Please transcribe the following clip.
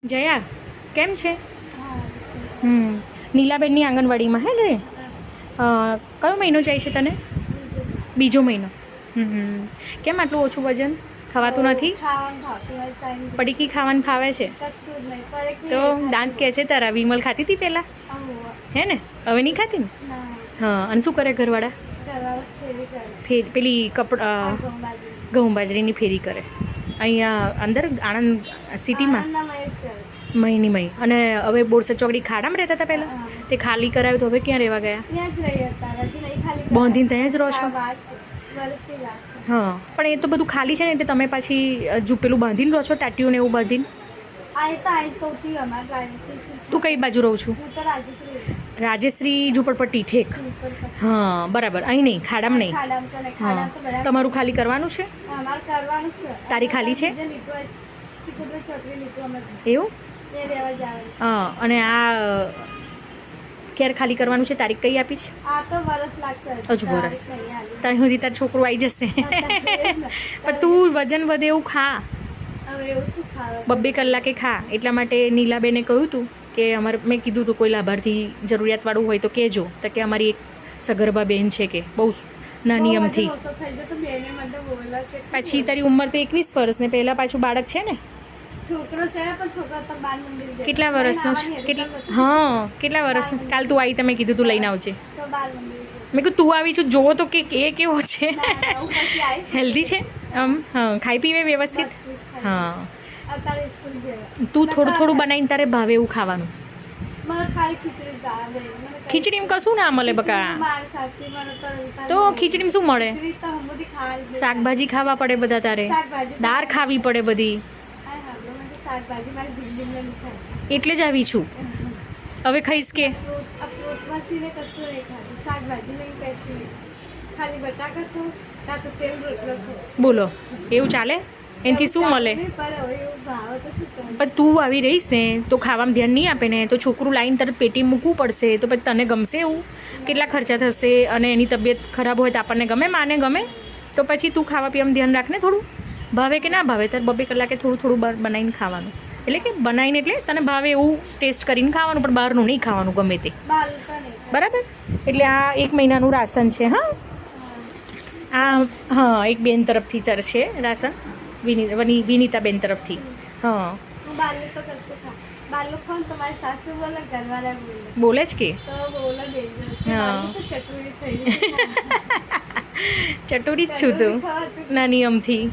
જયા કેમ છે? નીલાબેનની આંગણવાડીમાં હે ને? કયો મહિનો જાય છે તને? બીજો મહિનો. કેમ આટલું ઓછું વજન? ખવાતું નથી? પડીકી ખાવાનું ફાવે છે? તો દાંત કે છે તારા? વિમલ ખાતી હતી પહેલાં, હે ને? હવે નહીં ખાતી ને? હા. અને શું કરે ઘરવાળા? પેલી ઘઉં બાજરીની ફેરી કરે અહીંયા અંદર આણંદ સિટીમાં મહીની મહી. અને હવે બોરસદ ચોકડી ખાડામાં રહેતા હતા પહેલાં, તે ખાલી કરાવ્યું તો હવે ક્યાં રહેવા ગયા? બાંધીને ત્યાં જ રહો છો? હા, પણ એ તો બધું ખાલી છે ને, એટલે તમે પાછી જો પેલું બાંધીને રહો છો, ટાટીઓને એવું બાંધીને? તું કઈ બાજુ રહું છું? રાજેશ્રી ઝુંપડપટ્ટી ઠેક. હા બરાબર. અહીં નહીં, ખાડામાં નહીં. હા, તમારું ખાલી કરવાનું છે? તારી ખાલી છે એવું? હા. અને આ ક્યારે ખાલી કરવાનું છે? તારીખ કઈ આપી છે? હજુ વરસ ત્યાં સુધી તારું છોકરું આવી જશે. પણ તું વજન વધે એવું ખા, 2 કલાકે ખા. એટલા માટે નીલાબેને કહ્યું હતું કે અમારે, મેં કીધું હતું કોઈ લાભાર્થી જરૂરિયાતવાળું હોય તો કહેજો. તો કે અમારી એક સગર્ભા બેન છે કે બહુ નાની અમથી. પછી તારી ઉંમર તો 21 વર્ષ ને પહેલાં પાછું બાળક છે ને? કેટલા વર્ષનું છે? હા, કેટલા વર્ષનું? કાલ તું આવી, તમે કીધું તું લઈને આવજે. મેં કીધું તું આવી છું જોવો તો કે એ કેવો છે, હેલ્ધી છે આમ? હા, ખાઈ પીવે વ્યવસ્થિત? હા. તું થોડું થોડું બનાવીને તારે ભાવે એવું ખાવાનું. ખીચડીમાં કશું ના મળે બકા. તો ખીચડીમાં શું મળે? શાકભાજી ખાવા પડે બધા તારે, દાળ ખાવી પડે બધી. એટલે જ આવી છું. હવે ખાઈશ કે? બોલો, એવું ચાલે? એનાથી શું મળે? પણ તું આવી રહીશ ને તો ખાવામાં ધ્યાન નહીં આપે ને, તો છોકરું લાવીને તરત પેટી મૂકવું પડશે. તો પછી તને ગમશે એવું? કેટલા ખર્ચા થશે? અને એની તબિયત ખરાબ હોય તો આપણને ગમે? માને ગમે? તો પછી તું ખાવા પીવામાં ધ્યાન રાખને થોડું. ભાવે કે ના ભાવે તારે 2 કલાકે થોડું થોડું બનાવીને ખાવાનું. એટલે કે બનાવીને એટલે તને ભાવે એવું ટેસ્ટ કરીને ખાવાનું, પણ બહારનું નહીં ખાવાનું ગમે તે. બરાબર? એટલે આ 1 મહિનાનું રાશન છે. હા, આ હા એક બેન તરફથી તર છે રાશન, વિનીતાબેન તરફથી. હા, બોલે જ કે? હા, ચટુરી જ છું તું નાની અમથી.